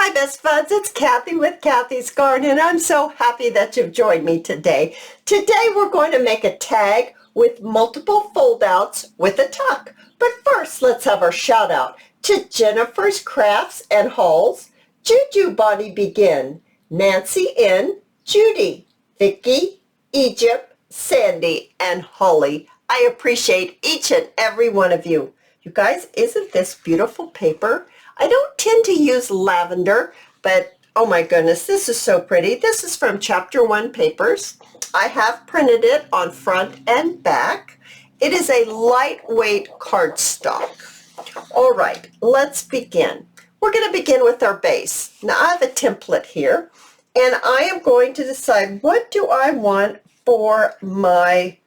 Hi best buds, it's Cathy with Cathy's Garden, and I'm so happy that you've joined me today. Today we're going to make a tag with multiple fold-outs with a tuck. But first, let's have our shout out to Jennifer's Crafts and Hauls, Juju Bonnie Begin, Nancy N, Judy, Vicky, Egypt, Sandy, and Holly. I appreciate each and every one of you. You guys, isn't this beautiful paper? I don't tend to use lavender, but oh my goodness, this is so pretty. This is from Chapter 1 Papers. I have printed it on front and back. It is a lightweight cardstock. All right, let's begin. We're going to begin with our base. Now I have a template here, and I am going to decide what do I want for my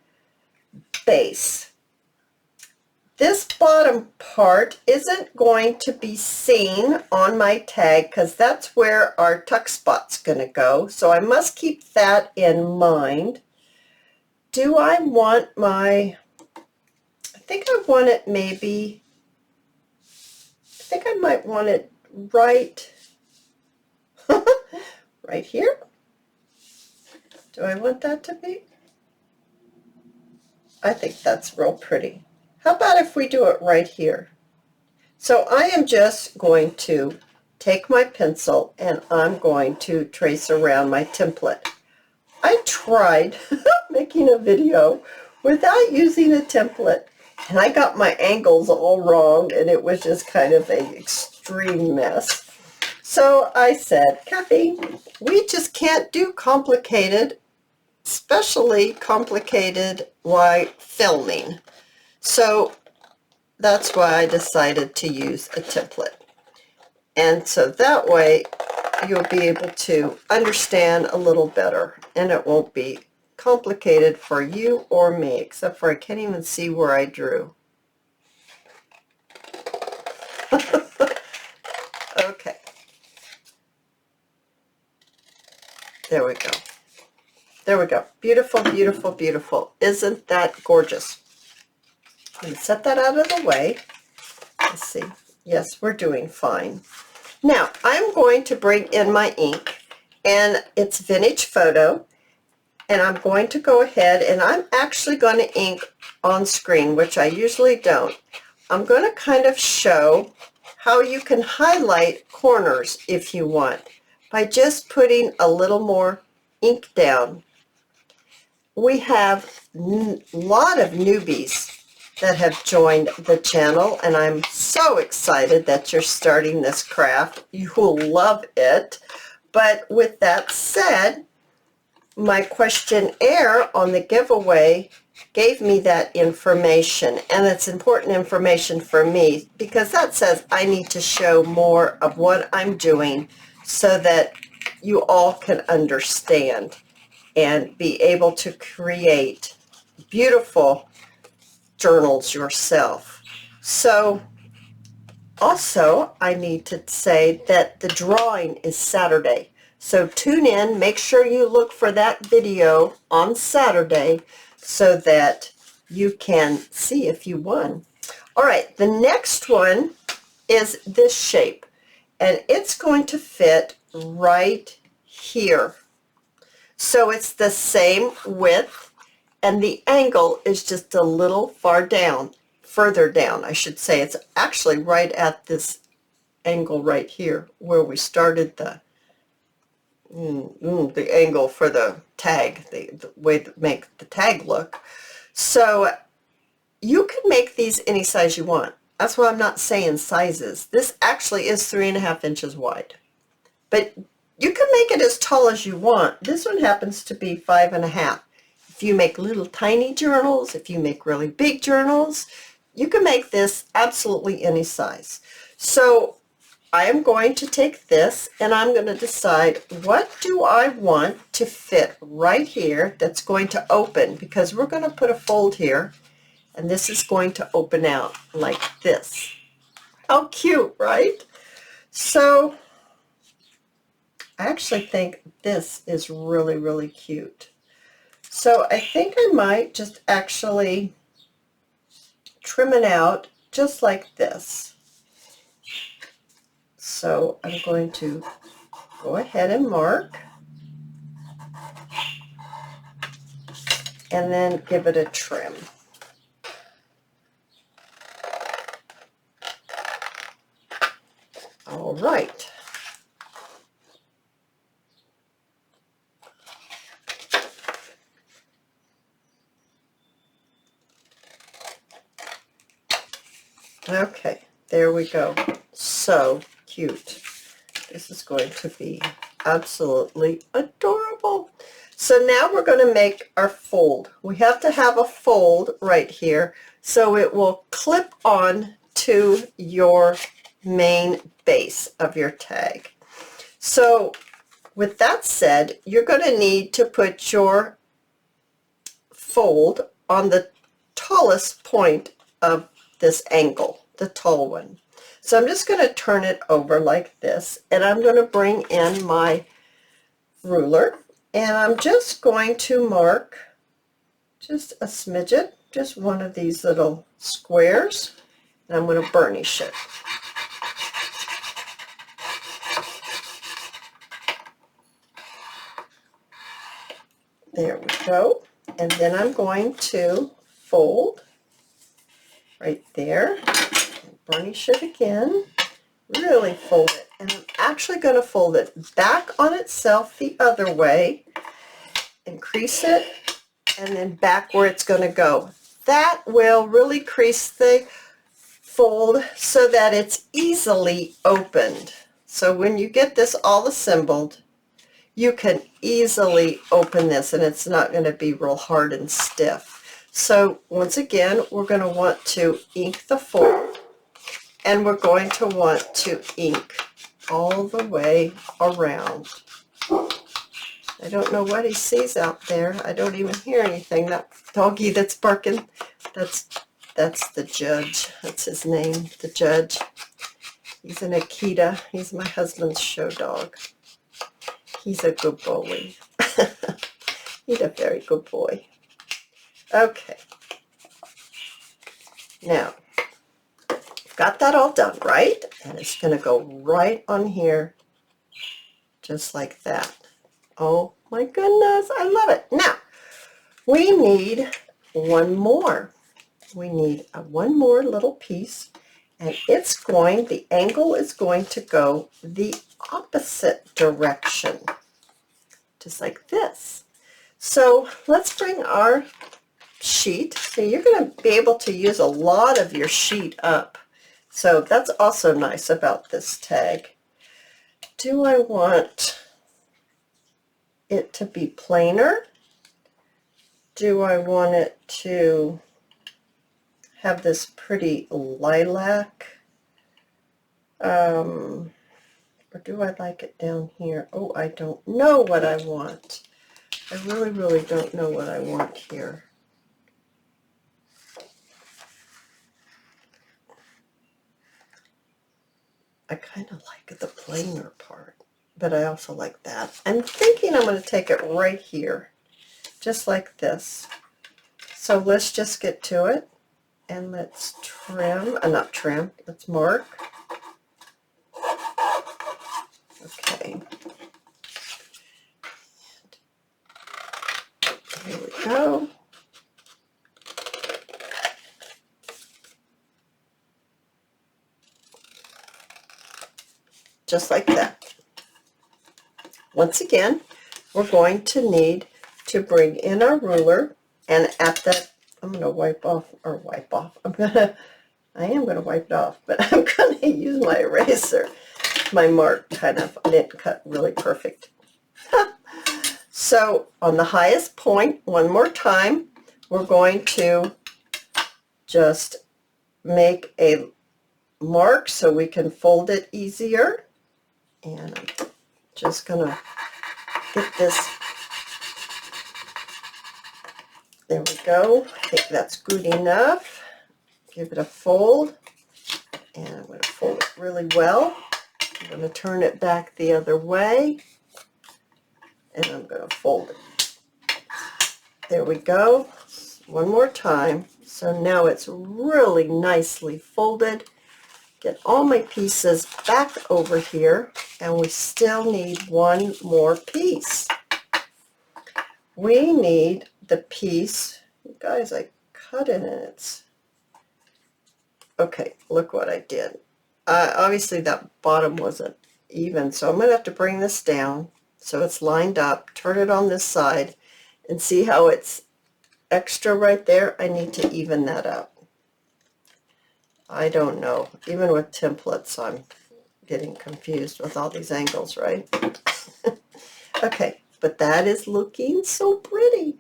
base. This bottom part isn't going to be seen on my tag because that's where our tuck spot's going to go. So I must keep that in mind. Do I want I think I want it maybe, I think I might want it right, right here. Do I want that to be? I think that's real pretty. How about if we do it right here? So I am just going to take my pencil and I'm going to trace around my template. I tried making a video without using a template, and I got my angles all wrong, and it was just kind of an extreme mess. So I said, Cathy, we just can't do complicated, especially complicated while filming. So that's why I decided to use a template. And so that way you'll be able to understand a little better, and it won't be complicated for you or me, except for I can't even see where I drew. Okay. There we go. There we go. Beautiful, beautiful, beautiful. Isn't that gorgeous? I'm going to set that out of the way. Let's see. Yes, we're doing fine. Now, I'm going to bring in my ink, and it's Vintage Photo, and I'm going to go ahead, and I'm actually going to ink on screen, which I usually don't. I'm going to kind of show how you can highlight corners if you want by just putting a little more ink down. We have a lot of newbies that have joined the channel, and I'm so excited that you're starting this craft. You will love it. But with that said, my questionnaire on the giveaway gave me that information, and it's important information for me because that says I need to show more of what I'm doing so that you all can understand and be able to create beautiful journals yourself. So also I need to say that the drawing is Saturday. So tune in, make sure you look for that video on Saturday so that you can see if you won. All right, the next one is this shape, and it's going to fit right here. So it's the same width, and the angle is just a little further down, I should say. It's actually right at this angle right here where we started the angle for the tag, the way to make the tag look. So you can make these any size you want. That's why I'm not saying sizes. This actually is 3.5 inches wide, but you can make it as tall as you want. This one happens to be 5.5. If you make little tiny journals, if you make really big journals, you can make this absolutely any size. So I am going to take this, and I'm going to decide what do I want to fit right here that's going to open, because we're going to put a fold here, and this is going to open out like this. How cute, right? So I actually think this is really, really cute. So I think I might just actually trim it out just like this. So I'm going to go ahead and mark, and then give it a trim. All right. Okay, there we go. So cute. This is going to be absolutely adorable. So now we're going to make our fold. We have to have a fold right here so it will clip on to your main base of your tag. So with that said, you're going to need to put your fold on the tallest point of this angle, the tall one. So I'm just going to turn it over like this, and I'm going to bring in my ruler, and I'm just going to mark just a smidget, just one of these little squares, and I'm going to burnish it. There we go. And then I'm going to fold right there, and burnish it again, really fold it. And I'm actually going to fold it back on itself the other way, and crease it, and then back where it's going to go. That will really crease the fold so that it's easily opened. So when you get this all assembled, you can easily open this, and it's not going to be real hard and stiff. So once again, we're going to want to ink the fold, and we're going to want to ink all the way around. I don't know what he sees out there. I don't even hear anything. That doggy that's barking, that's the Judge. That's his name, the Judge. He's an Akita. He's my husband's show dog. He's a good boy. He's a very good boy. Okay. Now, got that all done, right? And it's going to go right on here, just like that. Oh my goodness, I love it. Now, we need one more. We need one more little piece, and the angle is going to go the opposite direction, just like this. So let's bring our sheet. So you're going to be able to use a lot of your sheet up. So that's also nice about this tag. Do I want it to be plainer? Do I want it to have this pretty lilac? Or do I like it down here? Oh, I don't know what I want. I really, really don't know what I want here. I kind of like the plainer part, but I also like that. I'm thinking I'm going to take it right here, just like this. So let's just get to it, and let's trim, not trim, let's mark. Okay. Here we go. Just like that. Once again, we're going to need to bring in our ruler, and at that, I'm going to I am going to wipe it off, but I'm going to use my eraser. My mark I didn't cut really perfect. So on the highest point, one more time, we're going to just make a mark so we can fold it easier. And I'm just going to get this. There we go. I think that's good enough. Give it a fold, and I'm going to fold it really well. I'm going to turn it back the other way, and I'm going to fold it. There we go. One more time. So now it's really nicely folded, get all my pieces back over here, and we still need one more piece. We need the piece, you guys, I cut it and it's, okay, look what I did. Obviously that bottom wasn't even, so I'm going to have to bring this down so it's lined up, turn it on this side, and see how it's extra right there. I need to even that up. I don't know. Even with templates, I'm getting confused with all these angles, right? Okay, but that is looking so pretty.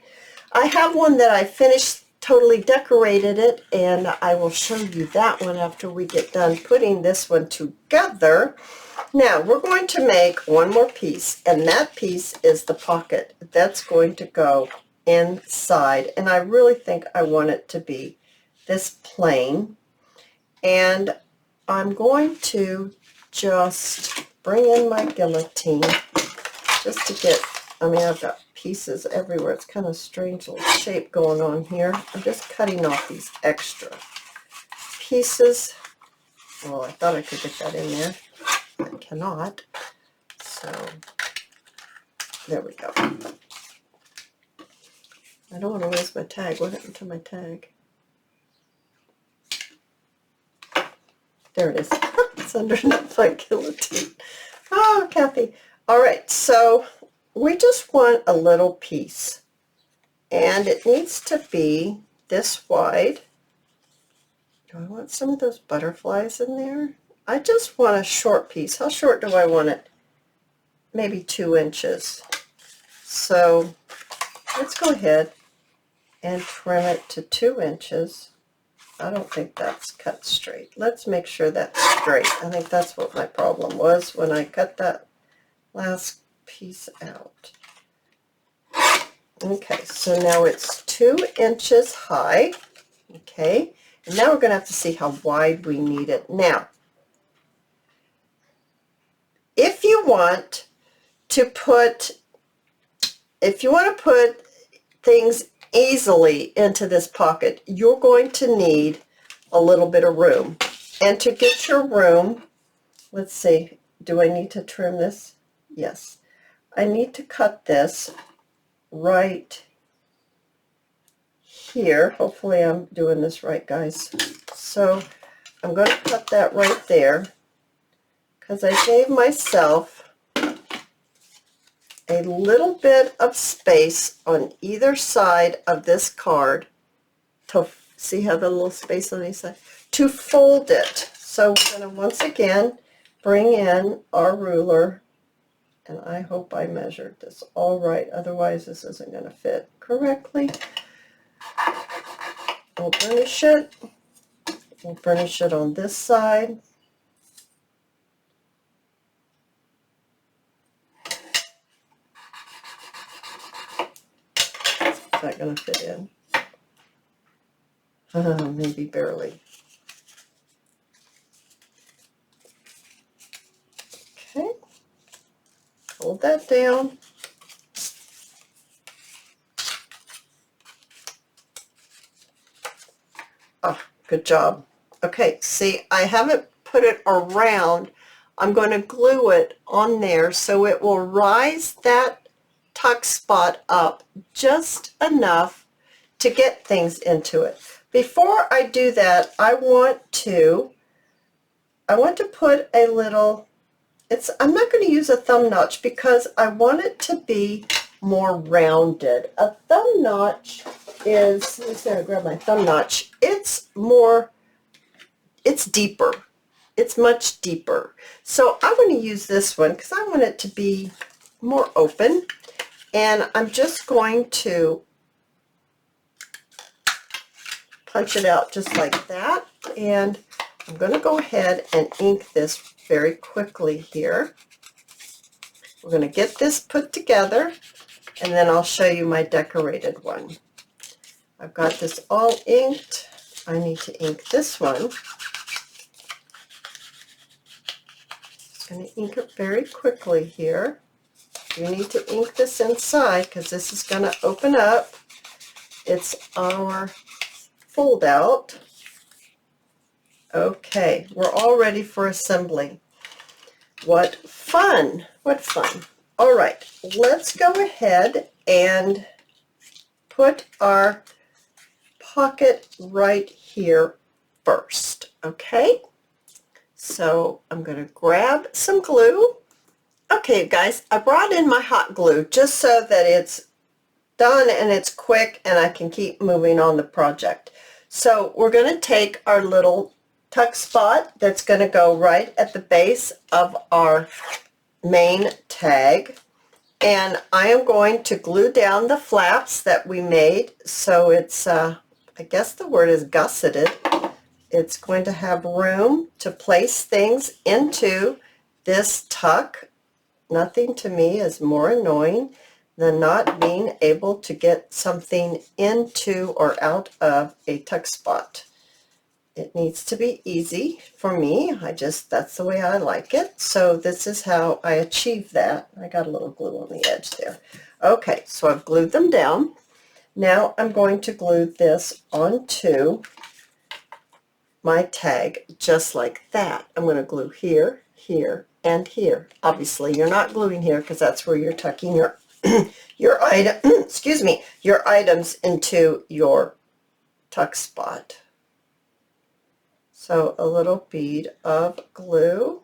I have one that I finished, totally decorated it, and I will show you that one after we get done putting this one together. Now, we're going to make one more piece, and that piece is the pocket. That's going to go inside, and I really think I want it to be this plain. And I'm going to just bring in my guillotine just to get, I mean, I've got pieces everywhere. It's kind of strange little shape going on here. I'm just cutting off these extra pieces. Oh, I thought I could get that in there. I cannot. So there we go. I don't want to lose my tag. What happened to my tag? There it is. It's underneath my guillotine. Oh, Cathy. All right, so we just want a little piece, and it needs to be this wide. Do I want some of those butterflies in there? I just want a short piece. How short do I want it? Maybe 2 inches. So let's go ahead and trim it to 2 inches. I don't think that's cut straight. Let's make sure that's straight. I think that's what my problem was when I cut that last piece out. Okay, so now it's 2 inches high. Okay, and now we're going to have to see how wide we need it. Now, if you want to put things easily into this pocket, you're going to need a little bit of room. And to get your room, let's see, do I need to trim this? Yes. I need to cut this right here. Hopefully I'm doing this right, guys. So I'm going to cut that right there because I gave myself a little bit of space on either side of this card to see how the little space on each side to fold it. So we're going to once again bring in our ruler, and I hope I measured this all right, otherwise this isn't going to fit correctly. We'll burnish it. We'll burnish it on this side. Is that going to fit in? Maybe barely. Okay. Hold that down. Oh, good job. Okay, see, I haven't put it around. I'm going to glue it on there so it will rise that tuck spot up just enough to get things into it. Before I do that, I want to put a little, I'm not going to use a thumb notch because I want it to be more rounded. A thumb notch is, let me see, I'll grab my thumb notch. It's deeper. It's much deeper. So I'm going to use this one because I want it to be more open. And I'm just going to punch it out just like that. And I'm going to go ahead and ink this very quickly here. We're going to get this put together, and then I'll show you my decorated one. I've got this all inked. I need to ink this one. Just going to ink it very quickly here. You need to ink this inside because this is going to open up. It's our fold out. Okay, we're all ready for assembly. What fun! What fun. All right, let's go ahead and put our pocket right here first, okay? So I'm going to grab some glue. Okay, guys, I brought in my hot glue just so that it's done and it's quick and I can keep moving on the project. So we're going to take our little tuck spot that's going to go right at the base of our main tag, and I am going to glue down the flaps that we made so it's, I guess the word is gusseted. It's going to have room to place things into this tuck. Nothing to me is more annoying than not being able to get something into or out of a tuck spot. It needs to be easy for me. That's the way I like it. So this is how I achieve that. I got a little glue on the edge there. Okay, so I've glued them down. Now I'm going to glue this onto my tag just like that. I'm going to glue here, here, and here. Obviously, you're not gluing here because that's where you're tucking your your item, excuse me, your items into your tuck spot. So a little bead of glue,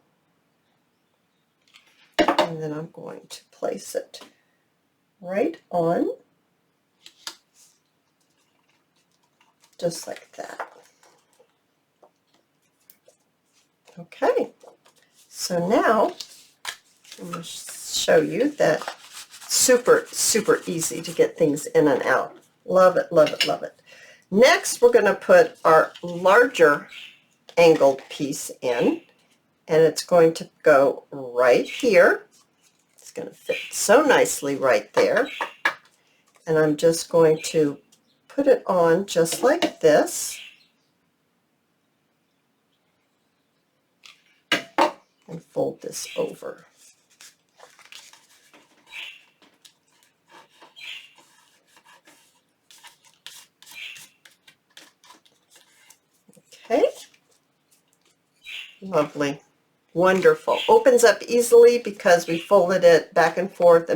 and then I'm going to place it right on, just like that. Okay, so now I'm going to show you that super easy to get things in and out. Love it, love it, love it. Next, we're going to put our larger angled piece in, and it's going to go right here. It's going to fit so nicely right there, and I'm just going to put it on just like this and fold this over. Okay, lovely, wonderful. Opens up easily because we folded it back and forth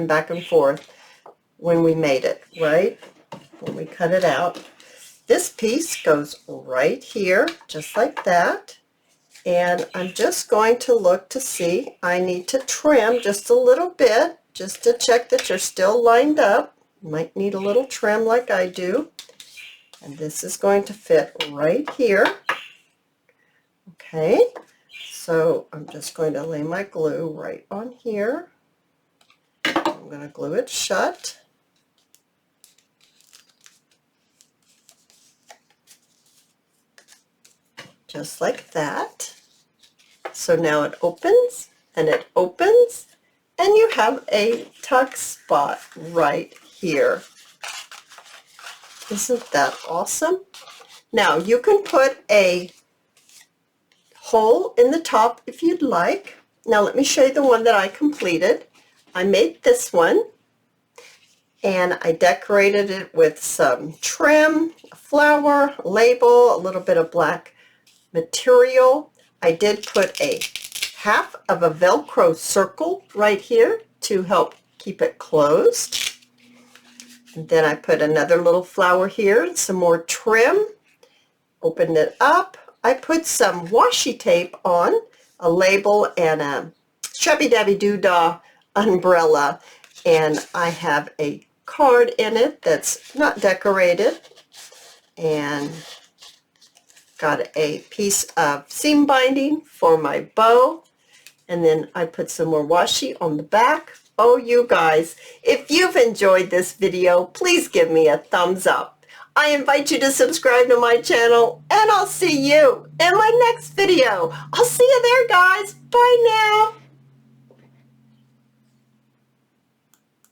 when we made it, right? When we cut it out. This piece goes right here, just like that. And I'm just going to look to see, I need to trim just a little bit, just to check that you're still lined up. You might need a little trim like I do. And this is going to fit right here. Okay, so I'm just going to lay my glue right on here. I'm going to glue it shut. Just like that. So now it opens, and it opens, and you have a tuck spot right here. Isn't that awesome? Now you can put a hole in the top if you'd like. Now let me show you the one that I completed. I made this one, and I decorated it with some trim, a flower, a label, a little bit of black material. I did put a half of a Velcro circle right here to help keep it closed. And then I put another little flower here and some more trim. Opened it up. I put some washi tape on, a label, and a shabby-dabby-doo-dah umbrella. And I have a card in it that's not decorated. And got a piece of seam binding for my bow, and then I put some more washi on the back. Oh, you guys, if you've enjoyed this video, please give me a thumbs up. I invite you to subscribe to my channel, and I'll see you in my next video. I'll see you there, guys. Bye now.